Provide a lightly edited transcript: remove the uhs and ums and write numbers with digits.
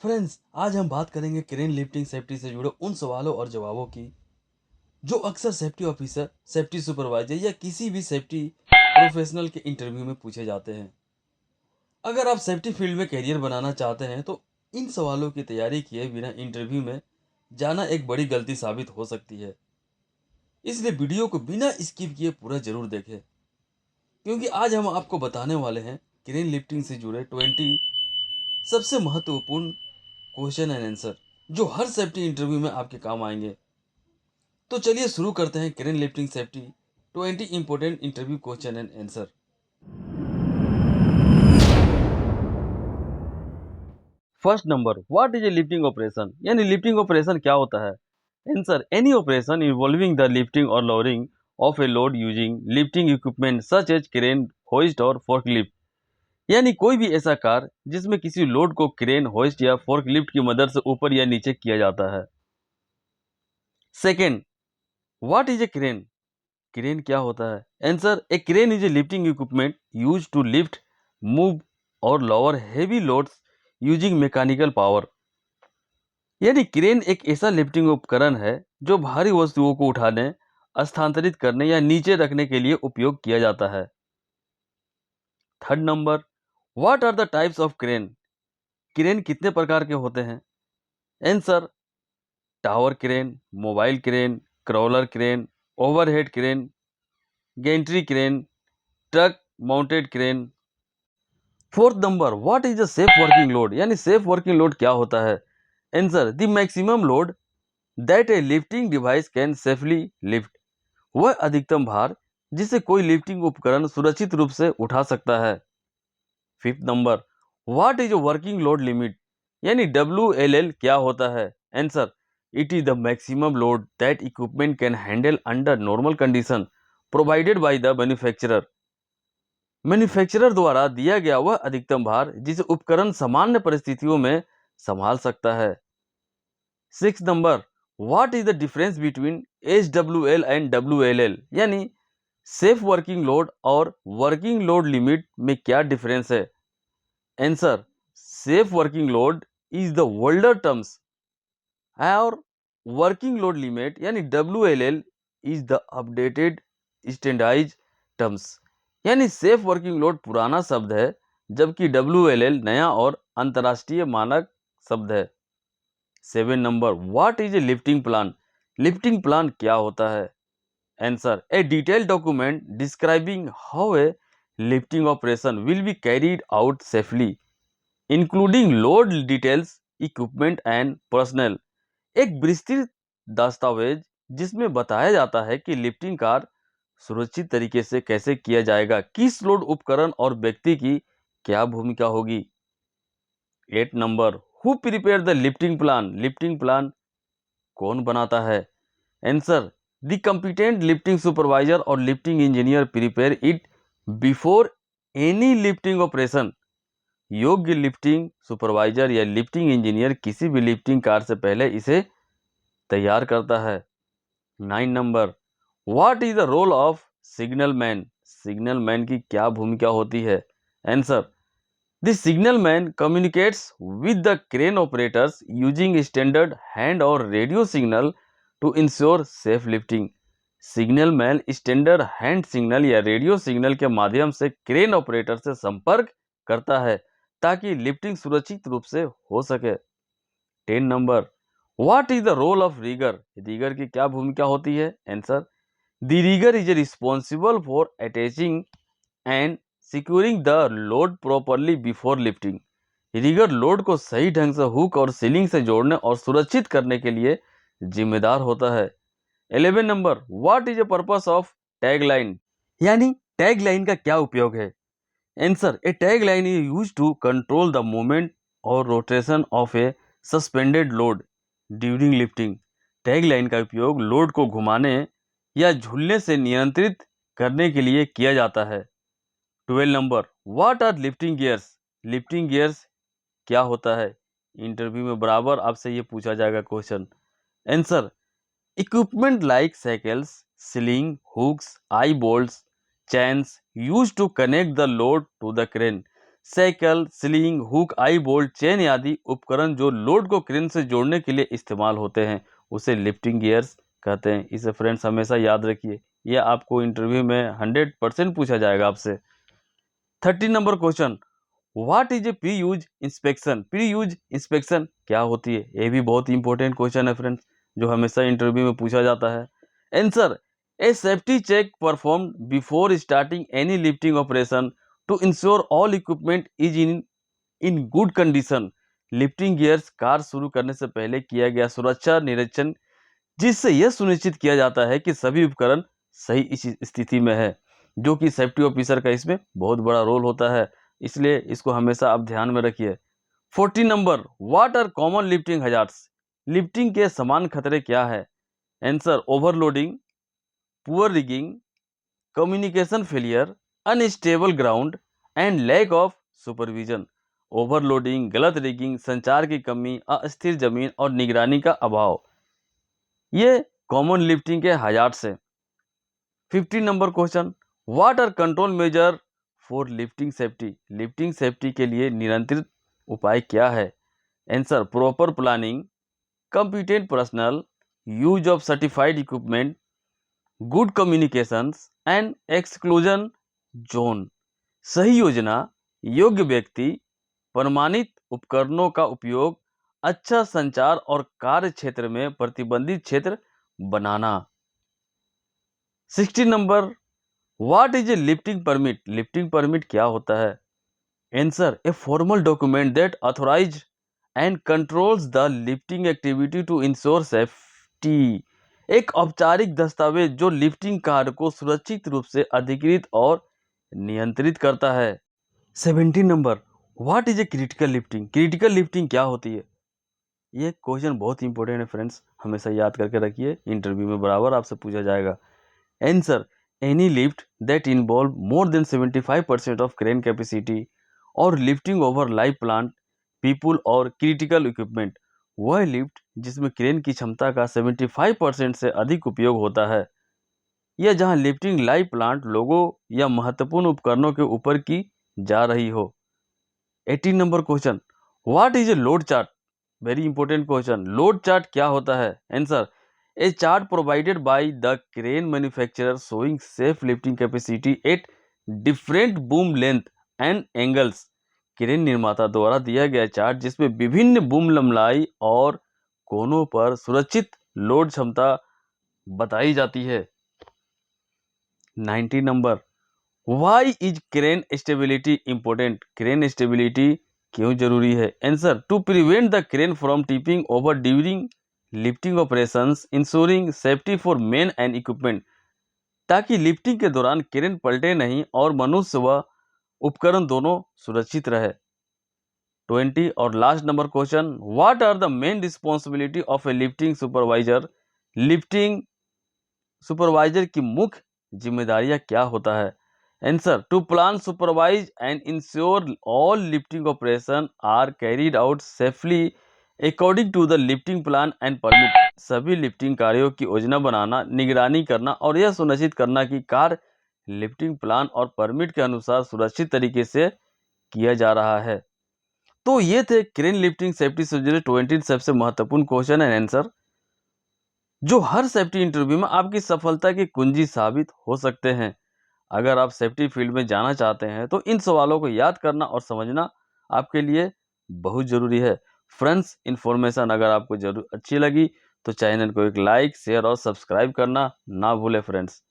Friends, आज हम बात करेंगे क्रेन लिफ्टिंग सेफ्टी से जुड़े उन सवालों और जवाबों की जो अक्सर सेफ्टी ऑफिसर, सेफ्टी सुपरवाइजर या किसी भी सेफ्टी प्रोफेशनल के इंटरव्यू में पूछे जाते हैं। अगर आप सेफ्टी फील्ड में करियर बनाना चाहते हैं तो इन सवालों की तैयारी किए बिना इंटरव्यू में जाना एक बड़ी गलती साबित हो सकती है। इसलिए वीडियो को बिना स्किप किए पूरा जरूर देखें, क्योंकि आज हम आपको बताने वाले हैं क्रेन लिफ्टिंग से जुड़े 20 सबसे महत्वपूर्ण क्वेश्चन एंड आंसर जो हर सेफ्टी इंटरव्यू में आपके काम आएंगे। तो चलिए शुरू करते हैं crane lifting safety 20 important interview question and answer. First number, what is a lifting operation, यानी लिफ्टिंग ऑपरेशन क्या होता है। Answer, any operation involving the lifting और lowering of a load using lifting equipment such as crane, hoist और forklift. यानी कोई भी ऐसा कार्य जिसमें किसी लोड को क्रेन, होइस्ट या फोर्कलिफ्ट की मदद से ऊपर या नीचे किया जाता है। Second, what is a crane, crane क्या होता है। Answer, a crane is a lifting equipment use to lift, move और lower heavy loads using mechanical power. यानी क्रेन एक ऐसा लिफ्टिंग उपकरण है जो भारी वस्तुओं को उठाने, स्थानांतरित करने या नीचे रखने के लिए उपयोग किया जाता है। Third number, what are the types of crane, crane कितने प्रकार के होते हैं। Answer, tower crane, mobile crane, crawler crane, overhead crane, gantry crane, truck mounted crane. Fourth number, what is the safe working load, यानी safe working load क्या होता है। Answer, the maximum load that a lifting device can safely lift, वह अधिकतम भार जिसे कोई lifting उपकरण सुरक्षित रूप से उठा सकता है। Fifth number, what is working load limit, यानी WLL क्या होता है। Answer, it is the maximum load that equipment can handle under normal condition provided by the manufacturer, manufacturer द्वारा दिया गया वह अधिकतम भार जिसे उपकरण सामान्य परिस्थितियों में संभाल सकता है। Six number, what is the difference between SWL and WLL, यानी सेफ वर्किंग लोड और वर्किंग लोड लिमिट में क्या डिफरेंस है। Answer, safe working load is the older terms और वर्किंग लोड लिमिट यानी WLL is the updated standardised terms, यानी safe working load पुराना शब्द है जबकि WLL नया और अंतर्राष्ट्रीय मानक शब्द है। Seven number, what is a lifting plan, lifting plan क्या होता है। Answer, A detailed document describing how a lifting operation will be carried out safely including load details, equipment and personal. एक विस्तृत दस्तावेज जिसमें बताया जाता है कि लिफ्टिंग कार्य सुरक्षित तरीके से कैसे किया जाएगा, किस लोड उपकरण और व्यक्ति की क्या भूमिका होगी। 8 number, who prepare the lifting plan, lifting plan कौन बनाता है। Answer, the competent lifting supervisor और lifting engineer prepare it before any lifting operation. योग्य लिफ्टिंग सुपरवाइजर या लिफ्टिंग इंजीनियर किसी भी लिफ्टिंग कार्य से पहले इसे तैयार करता है। 9 number, what is the role of signal man, signal man की क्या भूमिका होती है। Answer, the signal man communicates with the crane operators using standard hand और radio signal to ensure safe lifting. Signal man standard hand signal या radio signal के माध्यम से क्रेन ऑपरेटर से संपर्क करता है ताकि लिफ्टिंग सुरक्षित रूप से हो सके। 10 number, what is the role of rigger, rigger की क्या भूमिका होती है। Answer, the rigger is responsible for attaching and securing the load properly before lifting. Rigger load को सही ढंग से हुक और सीलिंग से जोड़ने और सुरक्षित करने के लिए जिम्मेदार होता है। 11 number, what is the purpose of tag line, यानी टैग लाइन का क्या उपयोग है। Answer, a tag line is use to control the movement और rotation of a suspended load during lifting. Tag line का उपयोग लोड को घुमाने या झूलने से नियंत्रित करने के लिए किया जाता है। 12 number, what are lifting gears, lifting gears क्या होता है। इंटरव्यू में बराबर आपसे ये पूछा जाएगा question. Answer, equipment like shackles, sling, hooks, eye bolts, chains use to connect the load to the crane. Shackle, sling, hook, eye bolt, chain आदि उपकरण जो लोड को क्रेन से जोड़ने के लिए इस्तेमाल होते हैं उसे लिफ्टिंग गियर्स कहते हैं। इसे फ्रेंड्स हमेशा याद रखिए, यह आपको इंटरव्यू में 100% पूछा जाएगा आपसे। 30 number question, what is A pre use inspection? Pre use inspection क्या होती है? ये भी बहुत इंपॉर्टेंट क्वेश्चन है फ्रेंड्स, जो हमेशा इंटरव्यू में पूछा जाता है। Answer, a safety check performed before starting any lifting operation to ensure all equipment is in good condition. Lifting gears कार शुरू करने से पहले किया गया सुरक्षा निरीक्षण, जिससे यह सुनिश्चित किया जाता है कि सभी उपकरण सही स्थिति में है, जो कि सेफ्टी ऑफिसर का इसमें बहुत बड़ा रोल होता है, इसलिए इसको हमेशा आप ध्यान में रखिए। 40 number, what are common lifting hazards? Lifting के समान खतरे क्या है? Answer, overloading, poor rigging, communication failure, unstable ground and lack of supervision. Overloading, गलत रिगिंग, संचार की कमी, अस्थिर जमीन और निगरानी का अभाव, ये कॉमन लिफ्टिंग के हजार्ड्स है। 50 number question, what are control measure for lifting safety? Lifting safety के लिए नियंत्रित उपाय क्या है? Answer, proper planning, competent personnel, use of certified equipment, good communications and exclusion zone. सही योजना, योग्य व्यक्ति, प्रमाणित उपकरणों का उपयोग, अच्छा संचार और कार्य क्षेत्र में प्रतिबंधित क्षेत्र बनाना। 60 number, what is a lifting permit? Lifting permit क्या होता है? Answer, a formal document that authorise and controls the lifting activity to ensure safety. एक औपचारिक दस्तावेज जो लिफ्टिंग कार्य को सुरक्षित रूप से अधिकृत और नियंत्रित करता है। 17 number, what is a critical lifting? Critical lifting क्या होती है? ये क्वेश्चन बहुत इंपॉर्टेंट है फ्रेंड्स, हमेशा याद करके रखिए, इंटरव्यू में बराबर आपसे पूछा जाएगा। Answer, any lift that involve more than 75% of crane capacity और lifting over live plant, people और क्रिटिकल इक्विपमेंट। वह लिफ्ट जिसमें क्रेन की क्षमता का 75% से अधिक उपयोग होता है, या जहां लिफ्टिंग लाइव प्लांट, लोगों या महत्वपूर्ण उपकरणों के ऊपर की जा रही हो। 18 number question, what is a load chart? Very important question, load chart क्या होता है? Answer, A chart provided by the crane manufacturer showing safe lifting capacity at different boom length and angles. Crane निर्माता द्वारा दिया गया chart जिसमें विभिन्न boom लंबाई और कोनों पर सुरक्षित लोड क्षमता बताई जाती है। 90 number, why is crane stability important? Crane stability क्यों जरूरी है? Answer, to prevent the crane from tipping over during lifting operations, ensuring safety for men and equipment. ताकि लिफ्टिंग के दौरान क्रेन पलटे नहीं और मनुष्य व उपकरण दोनों सुरक्षित रहे। 20 और last number question, what are the main responsibility of a lifting supervisor? Lifting supervisor की मुख्य जिम्मेदारियां क्या होता है? Answer, to plan, supervise and ensure all lifting operation are carried out safely according to the lifting plan and permit. सभी lifting कार्यों की योजना बनाना, निगरानी करना और यह सुनिश्चित करना कि कार्य लिफ्टिंग प्लान और परमिट के अनुसार सुरक्षित तरीके से किया जा रहा है। तो ये थे क्रेन लिफ्टिंग सेफ्टी से जुड़े 20 सबसे महत्वपूर्ण क्वेश्चन एंड आंसर, जो हर सेफ्टी इंटरव्यू में आपकी सफलता की कुंजी साबित हो सकते हैं। अगर आप सेफ्टी फील्ड में जाना चाहते हैं तो इन सवालों को याद करना और समझना आपके लिए बहुत ज़रूरी है। फ्रेंड्स, इन्फॉर्मेशन अगर आपको जरूर अच्छी लगी तो चैनल को एक लाइक, शेयर और सब्सक्राइब करना ना भूलें फ्रेंड्स।